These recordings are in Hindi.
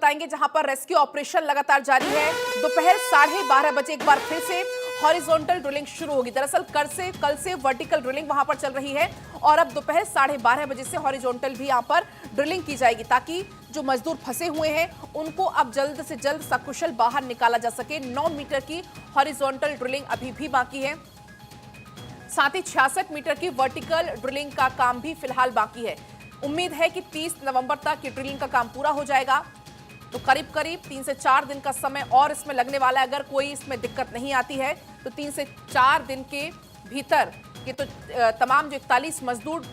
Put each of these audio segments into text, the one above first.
बताएंगे जहां पर रेस्क्यू ऑपरेशन लगातार जारी है। दोपहर 12:30 बजे एक बार फिर से हॉरिजॉन्टल ड्रिलिंग शुरू होगी। दरअसल कल से वर्टिकल ड्रिलिंग वहां पर चल रही है और अब दोपहर 12:30 बजे से हॉरिजॉन्टल भी यहां पर ड्रिलिंग की जाएगी ताकि जो मजदूर फंसे हुए हैं उनको अब जल्द से जल्द सकुशल बाहर निकाला जा सके। 9 मीटर की हॉरिजॉन्टल ड्रिलिंग अभी भी बाकी है, साथ ही 66 मीटर की वर्टिकल ड्रिलिंग का काम भी फिलहाल बाकी है। उम्मीद है कि 30 नवंबर तक ये ड्रिलिंग का काम पूरा हो जाएगा, तो करीब 3 से 4 दिन का समय और इसमें लगने वाला है। अगर कोई इसमें दिक्कत नहीं आती है तो 3 से 4 दिन के भीतर ये तो तमाम जो 41 मजदूर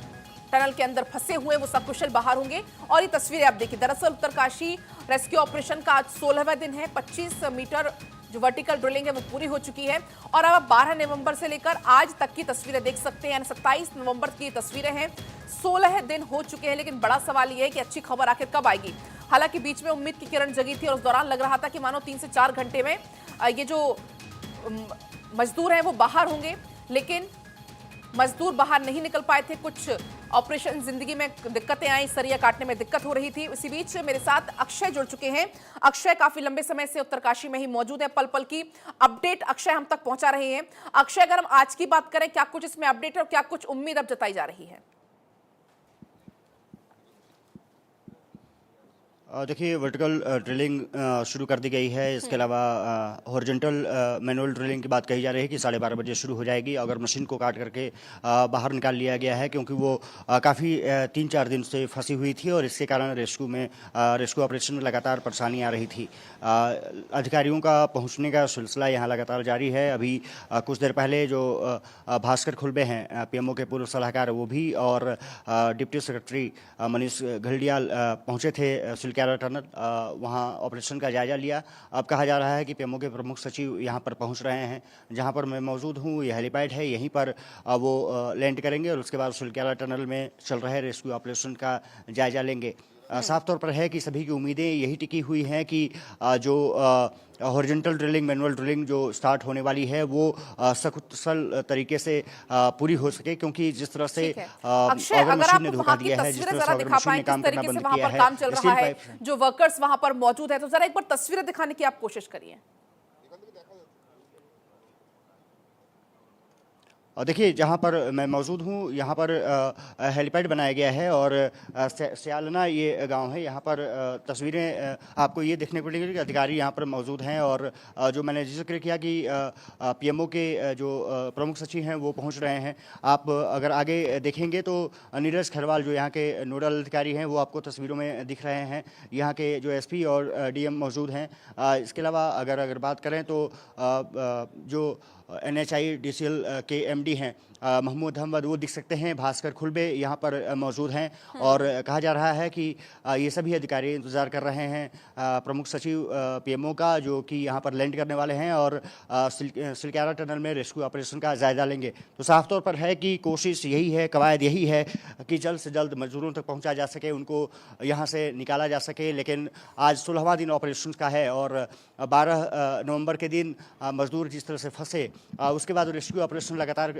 टनल के अंदर फंसे हुए वो सकुशल बाहर होंगे। और ये तस्वीरें आप देखिए, दरअसल उत्तरकाशी रेस्क्यू ऑपरेशन का आज 16वां दिन है। 25 मीटर जो वर्टिकल ड्रिलिंग है वो पूरी हो चुकी है और अब 12 नवंबर से लेकर आज तक की तस्वीरें देख सकते हैं। 27 नवंबर की तस्वीरें हैं, 16 दिन हो चुके हैं। लेकिन बड़ा सवाल यह है कि अच्छी खबर आखिर कब आएगी। हालांकि बीच में उम्मीद की किरण जगी थी और उस दौरान लग रहा था कि मानो 3 से 4 घंटे में ये जो मजदूर हैं वो बाहर होंगे, लेकिन मजदूर बाहर नहीं निकल पाए थे। कुछ ऑपरेशन जिंदगी में दिक्कतें आई, सरिया काटने में दिक्कत हो रही थी। इसी बीच मेरे साथ अक्षय जुड़ चुके हैं। अक्षय काफी लंबे समय से उत्तरकाशी में ही मौजूद है, पल पल की अपडेट अक्षय हम तक पहुंचा रहे हैं। अक्षय, अगर हम आज की बात करें, क्या कुछ इसमें अपडेट है और क्या कुछ उम्मीद अब जताई जा रही है? देखिए, वर्टिकल ड्रिलिंग शुरू कर दी गई है। इसके अलावा हॉरिजॉन्टल मैनुअल ड्रिलिंग की बात कही जा रही है कि 12:30 बजे शुरू हो जाएगी। अगर मशीन को काट करके बाहर निकाल लिया गया है क्योंकि वो काफ़ी 3-4 दिन से फंसी हुई थी और इसके कारण रेस्क्यू ऑपरेशन में लगातार परेशानी आ रही थी। अधिकारियों का पहुंचने का सिलसिला यहाँ लगातार जारी है। अभी कुछ देर पहले जो भास्कर खुलबे हैं, पीएमओ के पूर्व सलाहकार, वो भी और डिप्टी सेक्रेटरी मनीष घड़ियाल पहुँचे थे सिलक्यारा टनल। वहाँ ऑपरेशन का जायजा लिया। अब कहा जा रहा है कि पीएमओ के प्रमुख सचिव यहाँ पर पहुँच रहे हैं। जहाँ पर मैं मौजूद हूँ, ये हेलीपैड है, यहीं पर वो लैंड करेंगे और उसके बाद सिलक्यारा टनल में चल रहे रेस्क्यू ऑपरेशन का जायजा लेंगे। साफ तौर पर है कि सभी की उम्मीदें यही टिकी हुई हैं कि जो हॉरिजॉन्टल ड्रिलिंग, मैनुअल ड्रिलिंग जो स्टार्ट होने वाली है वो सकुशल तरीके से पूरी हो सके, क्योंकि जिस तरह से अगर मशीन ने धोखा दिया है, जिस तरह से अगर मशीन ने काम करना बंद किया है, काम चल रहा है, जो वर्कर्स वहां पर मौजूद है, तो जरा एक बार तस्वीरें दिखाने की आप कोशिश करिए। देखिए, जहाँ पर मैं मौजूद हूँ यहाँ पर हेलीपैड बनाया गया है और सियालना ये गांव है। यहाँ पर तस्वीरें आपको ये देखने को मिलेगी कि अधिकारी यहाँ पर मौजूद हैं और जो मैंने जिक्र किया कि पीएमओ के जो प्रमुख सचिव हैं वो पहुँच रहे हैं। आप अगर आगे देखेंगे तो नीरज खरवाल जो यहाँ के नोडल अधिकारी हैं वो आपको तस्वीरों में दिख रहे हैं। यहाँ के जो एसपी और डीएम मौजूद हैं। इसके अलावा अगर बात करें तो जो NHIDCL के MD हैं महमूद अहमद, वो दिख सकते हैं। भास्कर खुलबे यहाँ पर मौजूद हैं और कहा जा रहा है कि ये सभी अधिकारी इंतज़ार कर रहे हैं प्रमुख सचिव पीएमओ का, जो कि यहाँ पर लैंड करने वाले हैं और सिलक्यारा टनल में रेस्क्यू ऑपरेशन का जायजा लेंगे। तो साफ तौर पर है कि कोशिश यही है, कवायद यही है कि जल्द से जल्द मजदूरों तक पहुँचा जा सके, उनको यहाँ से निकाला जा सके। लेकिन आज 16वां दिन ऑपरेशन का है और 12 नवंबर के दिन मजदूर जिस तरह से फंसे, उसके बाद रेस्क्यू ऑपरेशन लगातार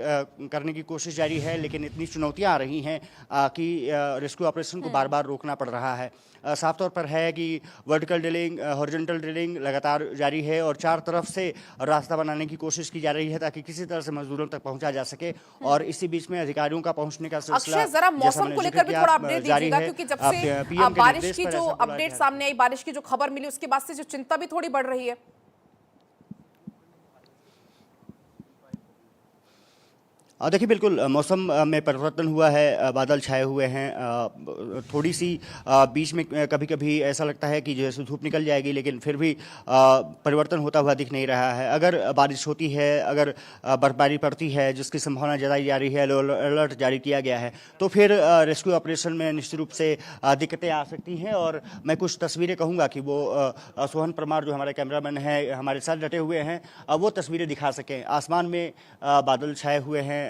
करने की कोशिश जारी है। लेकिन इतनी चुनौतियां आ रही हैं कि रेस्क्यू ऑपरेशन को बार बार रोकना पड़ रहा है। साफ तौर पर है कि वर्टिकल ड्रिलिंग, हॉरिजॉन्टल ड्रिलिंग लगातार जारी है और चार तरफ से रास्ता बनाने की कोशिश की जा रही है ताकि किसी तरह से मजदूरों तक पहुंचा जा सके। और इसी बीच में अधिकारियों का पहुंचने का सिलसिला, जरा मौसम को लेकर भी थोड़ा अपडेट दीजिएगा, क्योंकि जब से बारिश की जो अपडेट सामने आई, बारिश की जो खबर मिली, उसके बाद से जो चिंता भी थोड़ी बढ़ रही है। देखिए, बिल्कुल मौसम में परिवर्तन हुआ है, बादल छाए हुए हैं। थोड़ी सी बीच में कभी कभी ऐसा लगता है कि जैसे धूप निकल जाएगी, लेकिन फिर भी परिवर्तन होता हुआ दिख नहीं रहा है। अगर बारिश होती है, अगर बर्फबारी पड़ती है, जिसकी संभावना जताई जा रही है, अलर्ट जारी किया गया है, तो फिर रेस्क्यू ऑपरेशन में निश्चित रूप से दिक्कतें आ सकती हैं। और मैं कुछ तस्वीरें कहूँगा कि वो सोहन परमार जो हमारे कैमरामैन हैं, हमारे साथ डटे हुए हैं, वो तस्वीरें दिखा सकें। आसमान में बादल छाए हुए हैं,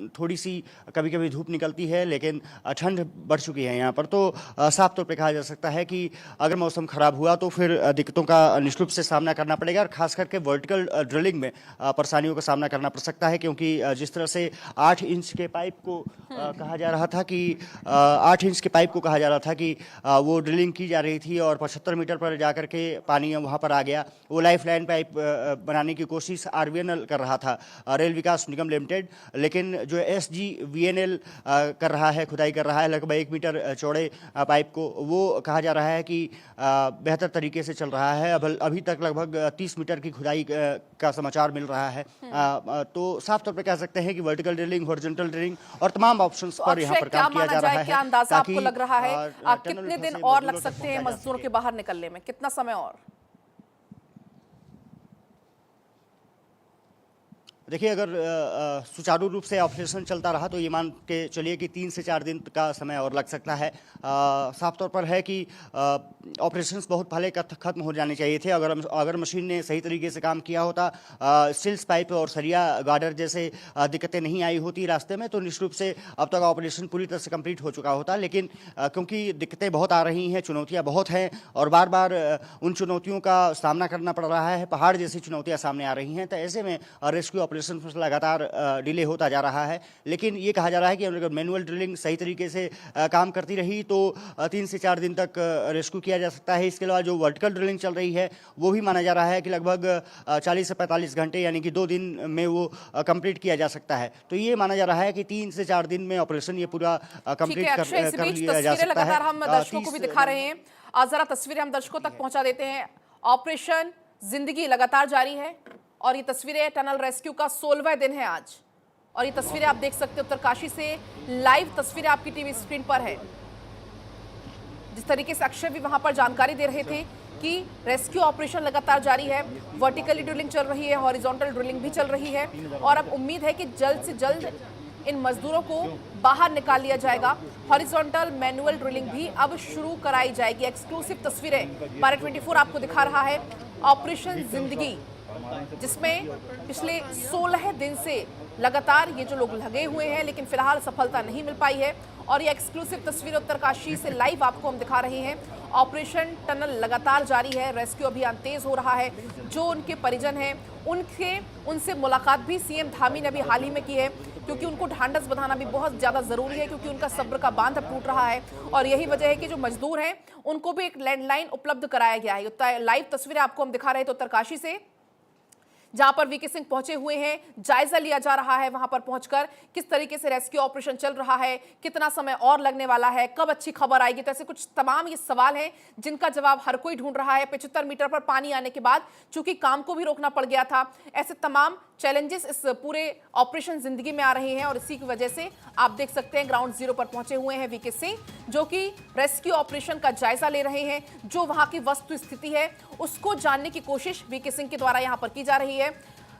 थोड़ी सी कभी कभी धूप निकलती है, लेकिन ठंड बढ़ चुकी है यहाँ पर। तो साफ तौर पे कहा जा सकता है कि अगर मौसम खराब हुआ तो फिर दिक्कतों का निश्चित रूप से सामना करना पड़ेगा, और खास करके वर्टिकल ड्रिलिंग में परेशानियों का सामना करना पड़ सकता है, क्योंकि जिस तरह से 8 इंच के पाइप को कहा जा रहा था कि 8 इंच के पाइप को कहा जा रहा था कि वो ड्रिलिंग की जा रही थी और 75 मीटर पर जाकर के पानी वहाँ पर आ गया। वो लाइफ लाइन पाइप बनाने की कोशिश RVNL कर रहा था, रेल विकास निगम लिमिटेड, लेकिन जो SGVNL कर रहा है, खुदाई कर रहा है लगभग 1 मीटर चौड़े पाइप को, वो कहा जा रहा है कि बेहतर तरीके से चल रहा है। अभी तक लगभग 30 मीटर की खुदाई का समाचार मिल रहा है। तो साफ तौर पे कह सकते हैं कि वर्टिकल ड्रिलिंग, हॉरिजॉन्टल ड्रिलिंग और तमाम ऑप्शंस पर यहाँ पर काम किया जा रहा है। क्या अंदाजा ताकि आपको लग रहा है कितने दिन और लग सकते हैं मजदूरों के बाहर निकलने में, कितना समय और? देखिए, अगर सुचारू रूप से ऑपरेशन चलता रहा तो ये मान के चलिए कि 3 से 4 दिन का समय और लग सकता है। साफ तौर पर है कि ऑपरेशंस बहुत पहले खत्म हो जाने चाहिए थे। अगर मशीन ने सही तरीके से काम किया होता, स्टिल्स पाइप और सरिया गार्डर जैसे दिक्कतें नहीं आई होती रास्ते में, तो निश्चित रूप से अब तक ऑपरेशन पूरी तरह से कंप्लीट हो चुका होता। लेकिन क्योंकि दिक्कतें बहुत आ रही हैं, चुनौतियाँ बहुत हैं और बार बार उन चुनौतियों का सामना करना पड़ रहा है, पहाड़ जैसी चुनौतियाँ सामने आ रही हैं, तो ऐसे में रेस्क्यू ऑपरेशन लगातार डिले होता जा रहा है। लेकिन ये कहा जा रहा है कि अगर मैनुअल ड्रिलिंग सही तरीके से काम करती रही तो 3 से 4 दिन तक रेस्क्यू किया जा सकता है। इसके अलावा जो वर्टिकल ड्रिलिंग चल रही है वो भी माना जा रहा है कि लगभग 40 से 45 घंटे यानी कि 2 दिन में वो कंप्लीट किया जा सकता है। तो ये माना जा रहा है कि 3 से 4 दिन में ऑपरेशन ये पूरा कंप्लीट कर लिया जा सकता है। हम दर्शकों को भी दिखा रहे हैं, जरा तस्वीरें हम दर्शकों तक पहुंचा देते हैं। ऑपरेशन जिंदगी लगातार जारी है और ये तस्वीरें टनल रेस्क्यू का 16वां दिन है आज, और ये तस्वीरें आप देख सकते हैं उत्तरकाशी से लाइव तस्वीरें आपकी टीवी स्क्रीन पर है। जिस तरीके से अक्षय भी वहां पर जानकारी दे रहे थे कि रेस्क्यू ऑपरेशन लगातार जारी है, वर्टिकली ड्रिलिंग चल रही है, हॉरिजॉन्टल ड्रिलिंग भी चल रही है, और अब उम्मीद है कि जल्द से जल्द इन मजदूरों को बाहर निकाल लिया जाएगा। हॉरिजॉन्टल मैनुअल ड्रिलिंग भी अब शुरू कराई जाएगी। एक्सक्लूसिव तस्वीरें भारत 24 आपको दिखा रहा है ऑपरेशन जिंदगी, जिसमें पिछले 16 दिन से लगातार ये जो लोग लगे हुए हैं, लेकिन फिलहाल सफलता नहीं मिल पाई है। और ये एक्सक्लूसिव तस्वीर उत्तरकाशी से लाइव आपको हम दिखा रहे हैं। ऑपरेशन टनल लगातार जारी है, रेस्क्यू अभियान तेज हो रहा है। जो उनके परिजन हैं उनसे मुलाकात भी सीएम धामी ने अभी हाल ही में की है, क्योंकि उनको ढांढस बंधाना भी बहुत ज़्यादा ज़रूरी है, क्योंकि उनका सब्र का बांध अब टूट रहा है। और यही वजह है कि जो मजदूर हैं उनको भी एक लैंडलाइन उपलब्ध कराया गया है। लाइव तस्वीरें आपको हम दिखा रहे थे उत्तरकाशी से, जहां पर वीके सिंह पहुंचे हुए हैं। जायजा लिया जा रहा है वहां पर पहुंचकर किस तरीके से रेस्क्यू ऑपरेशन चल रहा है, कितना समय और लगने वाला है, कब अच्छी खबर आएगी। तो ऐसे कुछ तमाम ये सवाल हैं जिनका जवाब हर कोई ढूंढ रहा है। 75 मीटर पर पानी आने के बाद चूंकि काम को भी रोकना पड़ गया था, ऐसे तमाम चैलेंजेस इस पूरे ऑपरेशन जिंदगी में आ रहे हैं। और इसी की वजह से आप देख सकते हैं ग्राउंड जीरो पर पहुंचे हुए हैं वीके सिंह, जो कि रेस्क्यू ऑपरेशन का जायजा ले रहे हैं। जो वहां की वस्तु स्थिति है उसको जानने की कोशिश वीके सिंह के द्वारा यहां पर की जा रही है।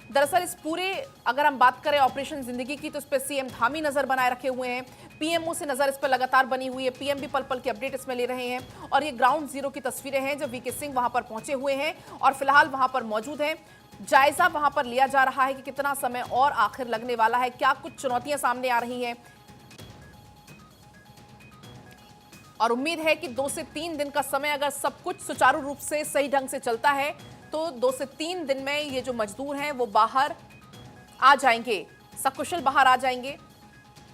दरअसल इस पूरे अगर हम बात करें ऑपरेशन जिंदगी की, तो इस पर सीएम धामी नजर बनाए रखे हुए हैं, पीएमओ से नजर इस पर लगातार बनी हुई है, पीएम भी पल पल की अपडेट इसमें ले रहे हैं। और ये ग्राउंड जीरो की तस्वीरें हैं जब वीके सिंह वहां पर पहुंचे हुए हैं और फिलहाल वहां पर मौजूद हैं। जायजा वहां पर लिया जा रहा है कि कितना समय और आखिर लगने वाला है, क्या कुछ चुनौतियां सामने आ रही हैं। और उम्मीद है कि 2 से 3 दिन का समय अगर सब कुछ सुचारू रूप से सही ढंग से चलता है तो 2 से 3 दिन में ये जो मजदूर हैं वो बाहर आ जाएंगे, सकुशल बाहर आ जाएंगे।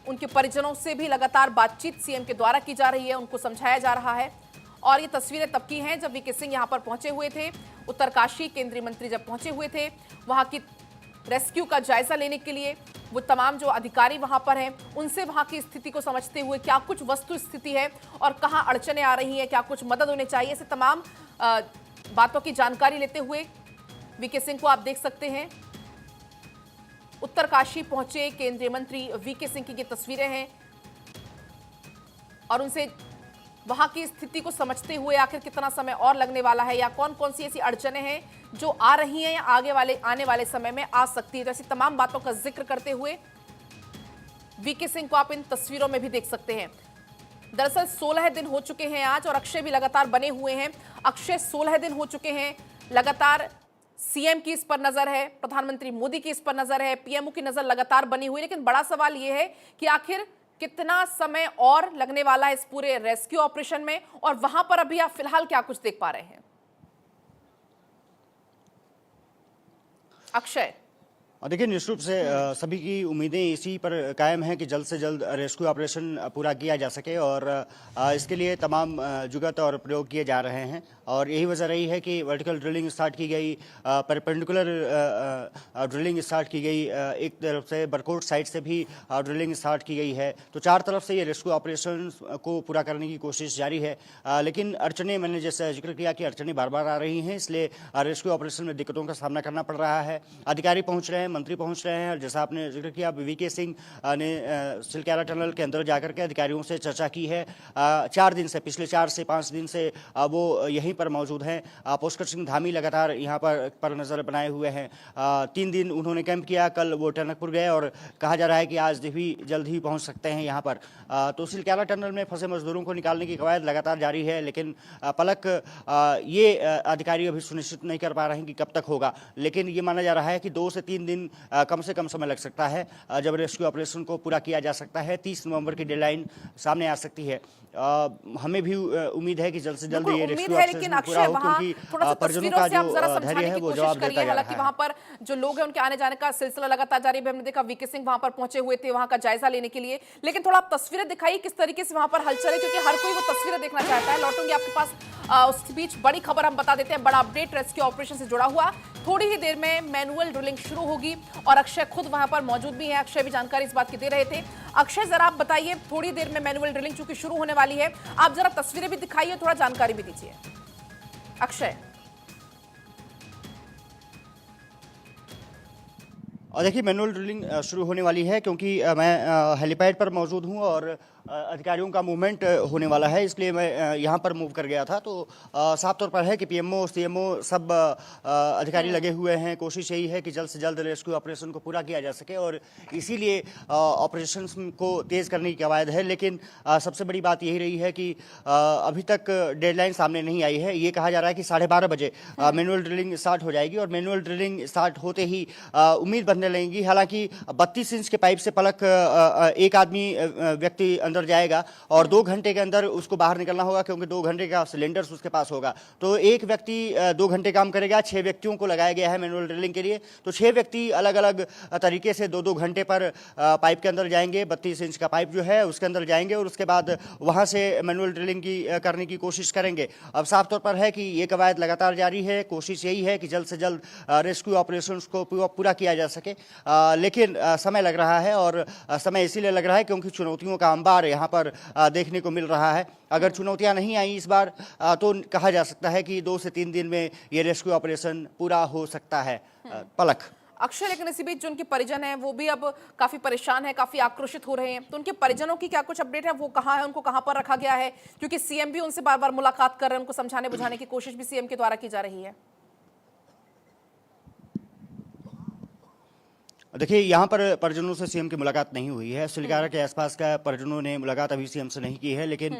उनके परिजनों से भी लगातार बातचीत सीएम के द्वारा की जा रही है, उनको समझाया जा रहा है। और ये तस्वीरें तब की हैं जब वीके सिंह यहाँ पर पहुंचे हुए थे। उत्तरकाशी केंद्रीय मंत्री जब पहुंचे हुए थे वहां की रेस्क्यू का जायजा लेने के लिए, वो तमाम जो अधिकारी वहां पर हैं उनसे वहां की स्थिति को समझते हुए क्या कुछ वस्तु स्थिति है और कहां अड़चने आ रही हैं, क्या कुछ मदद होनी चाहिए, ऐसे तमाम बातों की जानकारी लेते हुए वीके सिंह को आप देख सकते हैं। उत्तरकाशी पहुंचे केंद्रीय मंत्री वीके सिंह की ये तस्वीरें हैं और उनसे वहां की स्थिति को समझते हुए आखिर कितना समय और लगने वाला है या कौन कौन सी ऐसी अड़चने हैं जो आ रही हैं या आने वाले समय में आ सकती है, तो ऐसी तमाम बातों का जिक्र करते हुए वीके सिंह को आप इन तस्वीरों में भी देख सकते हैं। दरअसल 16 दिन हो चुके हैं आज और अक्षय भी लगातार बने हुए हैं। अक्षय 16 दिन हो चुके हैं लगातार सीएम की इस पर नजर है, प्रधानमंत्री मोदी की इस पर नजर है, पीएमओ की नजर लगातार बनी हुई है। लेकिन बड़ा सवाल यह है कि आखिर कितना समय और लगने वाला है इस पूरे रेस्क्यू ऑपरेशन में, और वहां पर अभी आप फिलहाल क्या कुछ देख पा रहे हैं? अक्षय। और देखिए, निश्चित रूप से सभी की उम्मीदें इसी पर कायम हैं कि जल्द से जल्द रेस्क्यू ऑपरेशन पूरा किया जा सके, और इसके लिए तमाम जुगत और प्रयोग किए जा रहे हैं। और यही वजह रही है कि वर्टिकल ड्रिलिंग स्टार्ट की गई, परपेंडिकुलर ड्रिलिंग स्टार्ट की गई, एक तरफ से बरकोट साइड से भी ड्रिलिंग स्टार्ट की गई है। तो चार तरफ से ये रेस्क्यू ऑपरेशन को पूरा करने की कोशिश जारी है। लेकिन अड़चने, मैंने जैसे जिक्र किया कि अड़चने बार बार आ रही हैं, इसलिए रेस्क्यू ऑपरेशन में दिक्कतों का सामना करना पड़ रहा है। अधिकारी पहुंच रहे हैं, मंत्री पहुंच रहे हैं, और जैसा आपने जिक्र किया, वीके सिंह ने सिलक्याला टनल के अंदर जाकर के अधिकारियों से चर्चा की है। 4 दिन से, पिछले 4 से 5 दिन से वो यहीं पर मौजूद हैं। पुष्कर सिंह धामी लगातार यहाँ पर नजर बनाए हुए हैं। 3 दिन उन्होंने कैंप किया, कल वो टनकपुर गए, और कहा जा रहा है कि आज भी जल्द ही पहुँच सकते हैं यहाँ पर। तो सिलक्याला टनल में फंसे मजदूरों को निकालने की कवायद लगातार जारी है, लेकिन पलक ये अधिकारी अभी सुनिश्चित नहीं कर पा रहे हैं कि कब तक होगा। लेकिन ये माना जा रहा है कि 2 से 3 दिन कम से कम समय लग सकता है जब रेस्क्यू ऑपरेशन को पूरा किया जा सकता है। 30 नवंबर की डेडलाइन सामने आ सकती है। हमें भी उम्मीद है कि जल्द से जल्द ये रेस्क्यू ऑपरेशन पूरा हो, क्योंकि परिजनों का जो धैर्य है वो जवाब देता जा रहा है। हालांकि वहां पर जो लोग हैं उनके आने जाने का सिलसिला लगातार जारी है। हमने देखा वीके सिंह वहां पर पहुंचे हुए थे वहां का जायजा लेने के लिए। लेकिन थोड़ा आप तस्वीरें दिखाइए किस तरीके से वहां पर हलचल है, क्योंकि हर कोई वो तस्वीरें देखना चाहता है। लौटूंगी आपके पास। उस बीच बड़ी खबर हम बता देते हैं, बड़ा अपडेट रेस्क्यू ऑपरेशन से जुड़ा हुआ। थोड़ी ही देर में मैनुअल ड्रिलिंग शुरू होगी, और अक्षय खुद वहां पर मौजूद भी है। अक्षय भी जानकारी इस बात की दे रहे थे। अक्षय, जरा आप बताइए, थोड़ी देर में मैनुअल ड्रिलिंग चूंकि शुरू होने वाली है, आप जरा तस्वीरें भी दिखाइए, थोड़ा जानकारी भी दीजिए अक्षय। और देखिए, मैनुअल ड्रिलिंग शुरू होने वाली है, क्योंकि मैं हेलीपैड पर मौजूद हूँ और अधिकारियों का मूवमेंट होने वाला है, इसलिए मैं यहाँ पर मूव कर गया था। तो साफ तौर पर है कि पीएमओ, सीएमओ सब अधिकारी लगे हुए हैं। कोशिश यही है कि जल्द से जल्द रेस्क्यू ऑपरेशन को पूरा किया जा सके, और इसीलिए ऑपरेशन को तेज़ करने की कवायद है। लेकिन सबसे बड़ी बात यही रही है कि अभी तक डेडलाइन सामने नहीं आई है। ये कहा जा रहा है कि 12:30 बजे मैनुअल ड्रिलिंग स्टार्ट हो जाएगी, और मैनुअल ड्रिलिंग स्टार्ट होते ही उम्मीद बनने लगेगी। हालांकि 32 इंच के पाइप से पलक एक आदमी व्यक्ति अंदर जाएगा, और 2 घंटे के अंदर उसको बाहर निकलना होगा, क्योंकि 2 घंटे का सिलेंडर्स उसके पास होगा। तो एक व्यक्ति 2 घंटे काम करेगा। 6 व्यक्तियों को लगाया गया है मैनुअल ड्रिलिंग के लिए। तो 6 व्यक्ति अलग अलग तरीके से 2-2 घंटे पर पाइप के अंदर जाएंगे। 32 इंच का पाइप जो है उसके अंदर जाएंगे, और उसके बाद वहां से मैनुअल ड्रिलिंग की करने की कोशिश करेंगे। अब साफ तौर पर है कि ये कवायद लगातार जारी है। कोशिश यही है कि जल्द से जल्द रेस्क्यू ऑपरेशन को पूरा किया जा सके। लेकिन समय लग रहा है, और समय इसीलिए लग रहा है क्योंकि चुनौतियों का अंबार यहाँ पर देखने को मिल रहा है। अगर चुनौतियां नहीं आई इस बार, तो कहा जा सकता है कि 2 से 3 दिन में ये रेस्क्यू ऑपरेशन पूरा हो सकता है। पलक। अक्षय, लेकिन इसी बीच जो उनके परिजन हैं वो भी अब काफी परेशान हैं, काफी आक्रोशित हो रहे हैं। तो उनके परिजनों की क्या कुछ अपडेट है? वो कहाँ है, उनको कहाँ पर रखा गया है? क्योंकि सीएम भी उनसे बार बार मुलाकात कर रहे हैं, उनको समझाने बुझाने की कोशिश भी सीएम के द्वारा की जा रही है। देखिए, यहाँ पर परिजनों से सीएम की मुलाकात नहीं हुई है। सिलक्याला के आसपास का परिजनों ने मुलाकात अभी सीएम से नहीं की है। लेकिन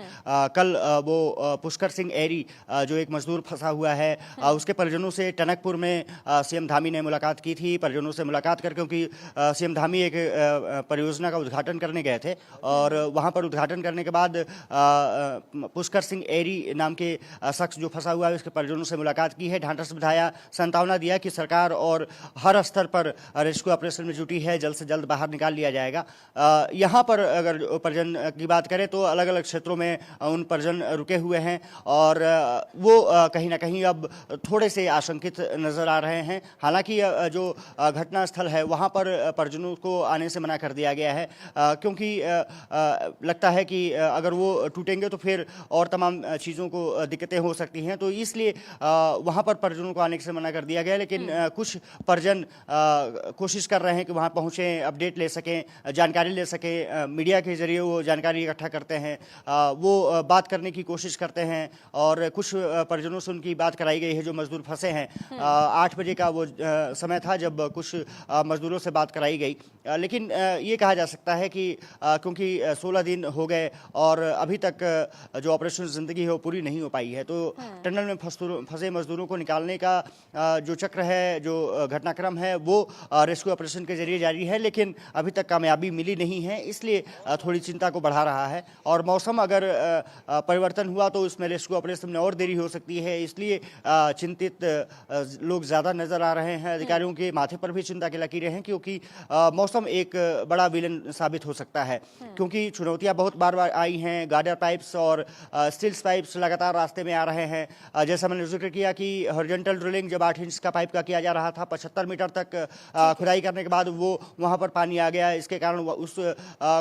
कल वो पुष्कर सिंह एरी जो एक मजदूर फंसा हुआ है, उसके परिजनों से टनकपुर में सीएम धामी ने मुलाकात की थी। परिजनों से मुलाकात कर, क्योंकि सीएम धामी एक परियोजना का उद्घाटन करने गए थे, और वहाँ पर उद्घाटन करने के बाद पुष्कर सिंह एरी नाम के शख्स जो फंसा हुआ है उसके परिजनों से मुलाकात की है। ढांढस बंधाया, सांत्वना दिया कि सरकार और हर स्तर पर रेस्क्यू ऑपरेशन में जुटी है, जल्द से जल्द बाहर निकाल लिया जाएगा। यहाँ पर अगर परिजन की बात करें तो अलग अलग क्षेत्रों में उन परिजन रुके हुए हैं, और वो कहीं ना कहीं अब थोड़े से आशंकित नजर आ रहे हैं। हालांकि जो घटनास्थल है वहाँ पर परिजनों को आने से मना कर दिया गया है, क्योंकि लगता है कि अगर वो टूटेंगे तो फिर और तमाम चीज़ों को दिक्कतें हो सकती हैं। तो इसलिए वहाँ पर परिजनों को आने से मना कर दिया गया। लेकिन कुछ परिजन कोशिश कर रहे रहे हैं कि वहाँ पहुँचें, अपडेट ले सकें, जानकारी ले सकें। मीडिया के जरिए वो जानकारी इकट्ठा करते हैं, वो बात करने की कोशिश करते हैं और कुछ परिजनों से उनकी बात कराई गई है जो मजदूर फंसे हैं। 8 बजे का वो समय था जब कुछ मजदूरों से बात कराई गई, लेकिन ये कहा जा सकता है कि क्योंकि 16 दिन हो गए और अभी तक जो ऑपरेशन ज़िंदगी है वो पूरी नहीं हो पाई है, तो टनल में फंसे मजदूरों को निकालने का जो चक्र है, जो घटनाक्रम है, वो रेस्क्यू ऑपरेशन के जरिए जारी है, लेकिन अभी तक कामयाबी मिली नहीं है, इसलिए थोड़ी चिंता को बढ़ा रहा है। और मौसम अगर परिवर्तन हुआ तो इसमें रेस्क्यू ऑपरेशन में और देरी हो सकती है, इसलिए चिंतित लोग ज़्यादा नजर आ रहे हैं। अधिकारियों के माथे पर भी चिंता की लकीरें हैं, क्योंकि मौसम एक बड़ा विलन साबित हो सकता है, क्योंकि चुनौतियां बहुत बार बार आई हैं। गार्डर पाइप्स और स्टील्स पाइप्स लगातार रास्ते में आ रहे हैं। जैसा मैंने जिक्र किया कि हॉरिजॉन्टल ड्रिलिंग जब 8 इंच का पाइप का किया जा रहा था, 75 मीटर तक खुदाई करने के बाद वो वहाँ पर पानी आ गया, इसके कारण उस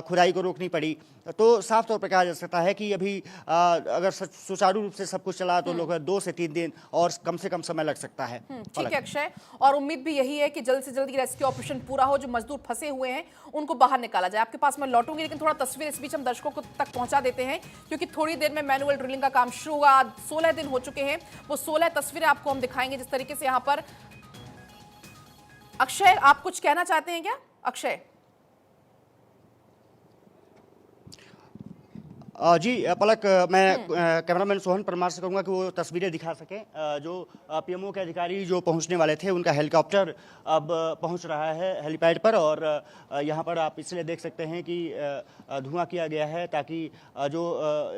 खुदाई को रोकनी पड़ी। तो साफ तौर पर कहा जा सकता है कि अभी अगर सुचारू रूप से सब कुछ चला तो लोग 2 से 3 दिन और कम से कम समय लग सकता है। ठीक है अक्षय, और उम्मीद भी यही है कि जल्द से जल्द ये रेस्क्यू ऑपरेशन पूरा हो, जो मजदूर फंसे हुए हैं उनको बाहर निकाला जाए। आपके पास मैं लौटूंगी, लेकिन थोड़ा तस्वीर इस बीच हम दर्शकों को तक पहुंचा देते हैं, क्योंकि थोड़ी देर में मैनुअल ड्रिलिंग का काम शुरू हुआ। 16 दिन हो चुके हैं, वो 16 तस्वीरें आपको हम दिखाएंगे जिस तरीके से यहाँ पर। अक्षय, आप कुछ कहना चाहते हैं क्या? अक्षय जी पलक, मैं कैमरामैन सोहन परमार से कहूँगा कि वो तस्वीरें दिखा सकें। जो पीएमओ के अधिकारी जो पहुंचने वाले थे, उनका हेलीकॉप्टर अब पहुंच रहा है हेलीपैड पर, और यहाँ पर आप इसलिए देख सकते हैं कि धुआं किया गया है ताकि जो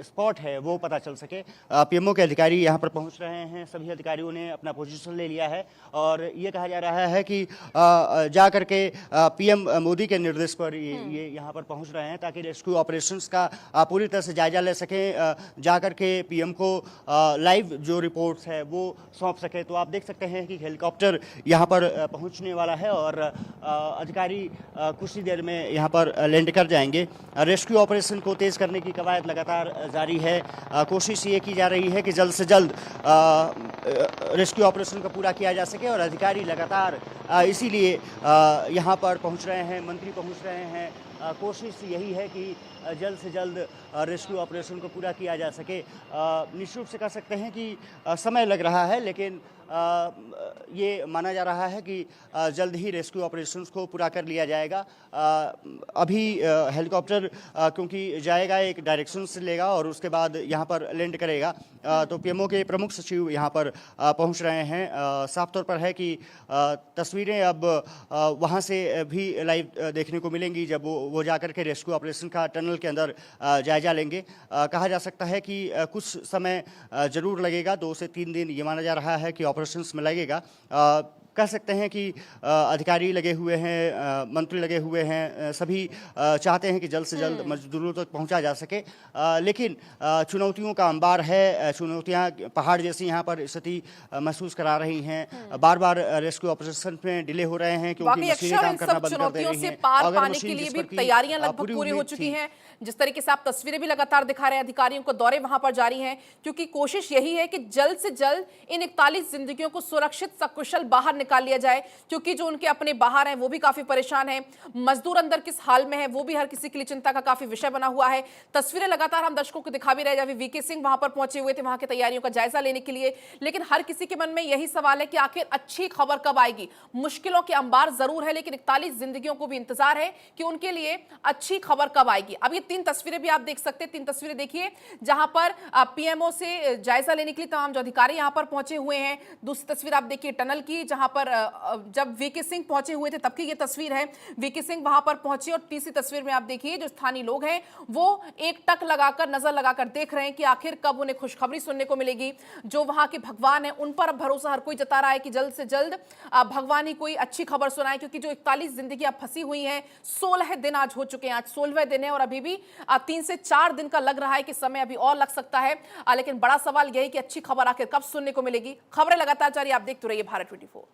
स्पॉट है वो पता चल सके। पीएमओ के अधिकारी यहाँ पर पहुँच रहे हैं, सभी अधिकारियों ने अपना पोजीशन ले लिया है और ये कहा जा रहा है कि जा करके पीएम मोदी के निर्देश पर ये यहाँ पर पहुँच रहे हैं ताकि रेस्क्यू ऑपरेशंस का पूरी तरह से जायजा ले सकें, जाकर के पीएम को लाइव जो रिपोर्ट्स है वो सौंप सके। तो आप देख सकते हैं कि हेलीकॉप्टर यहाँ पर पहुँचने वाला है और अधिकारी कुछ ही देर में यहाँ पर लैंड कर जाएंगे। रेस्क्यू ऑपरेशन को तेज़ करने की कवायद लगातार जारी है। कोशिश ये की जा रही है कि जल्द से जल्द रेस्क्यू ऑपरेशन को पूरा किया जा सके और अधिकारी लगातार इसीलिए यहाँ पर पहुँच रहे हैं, मंत्री पहुँच रहे हैं। कोशिश यही है कि जल्द से जल्द रेस्क्यू ऑपरेशन को पूरा किया जा सके। निश्चित रूप से कह सकते हैं कि समय लग रहा है, लेकिन ये माना जा रहा है कि जल्द ही रेस्क्यू ऑपरेशंस को पूरा कर लिया जाएगा। अभी हेलीकॉप्टर क्योंकि जाएगा, एक डायरेक्शन से लेगा और उसके बाद यहाँ पर लैंड करेगा, तो पीएमओ के प्रमुख सचिव यहाँ पर पहुँच रहे हैं। साफ तौर पर है कि तस्वीरें अब वहाँ से भी लाइव देखने को मिलेंगी जब वो जाकर के रेस्क्यू ऑपरेशन का टनल के अंदर जायजा लेंगे। कहा जा सकता है कि कुछ समय जरूर लगेगा, 2 से 3 दिन ये माना जा रहा है कि ऑपरेशंस में लगेगा। कह सकते हैं कि अधिकारी लगे हुए हैं, मंत्री लगे हुए हैं, सभी चाहते हैं कि जल्द से जल्द मजदूरों तक पहुंचा जा सके, लेकिन चुनौतियों का अंबार है। चुनौतियां पहाड़ जैसी यहाँ पर स्थिति महसूस करा रही हैं। बार बार रेस्क्यू ऑपरेशन में डिले हो रहे हैं क्योंकि मशीनें काम करना बंद कर दे रही हैं। पार पाने के लिए भी तैयारियां लगभग पूरी हो चुकी हैं। जिस तरीके से आप तस्वीरें भी लगातार दिखा रहे हैं, अधिकारियों को दौरे वहां पर जारी हैं, क्योंकि कोशिश यही है कि जल्द से जल्द इन 41 जिंदगियों को सुरक्षित सकुशल बाहर निकाल लिया जाए, क्योंकि जो उनके अपने बाहर हैं वो भी काफी परेशान हैं। मजदूर अंदर किस हाल में है वो भी हर किसी के लिए चिंता का काफी विषय बना हुआ है। तस्वीरें लगातार हम दर्शकों को दिखा भी रहे हैं। अभी वीके सिंह वहां पर पहुंचे हुए थे वहां की तैयारियों का जायजा लेने के लिए, लेकिन हर किसी के मन में यही सवाल है कि आखिर अच्छी खबर कब आएगी। मुश्किलों के अंबार जरूर है, लेकिन 41 जिंदगियों को भी इंतजार है कि उनके लिए अच्छी खबर कब आएगी। अब ये 3 तस्वीरें भी आप देख सकते हैं, 3 तस्वीरें देखिए जहां पर पीएमओ से जायजा लेने के लिए तमाम जो अधिकारी यहां पर पहुंचे हुए हैं। दूसरी तस्वीर आप देखिए टनल की, जहां पर जब वीके सिंह पहुंचे हुए थे तब की ये तस्वीर है। वीके सिंह वहां पर पहुंचे और तीसरी तस्वीर में आप देखिए जो स्थानीय लोग हैं वो एक टक लगाकर, नजर लगाकर देख रहे हैं कि आखिर कब उन्हें खुशखबरी सुनने को मिलेगी। जो वहां के भगवान है उन पर भरोसा हर कोई जता रहा है कि जल्द से जल्द भगवान ही कोई अच्छी खबर सुनाए, क्योंकि जो 41 जिंदगियां फंसी हुई हैं, 16 दिन आज हो चुके हैं, आज 16वें दिन है और अभी भी 3 से 4 दिन का लग रहा है कि समय अभी और लग सकता है। लेकिन बड़ा सवाल यही कि अच्छी खबर आखिर कब सुनने को मिलेगी। खबरें लगातार जारी, आप देखते रहिए भारत 24।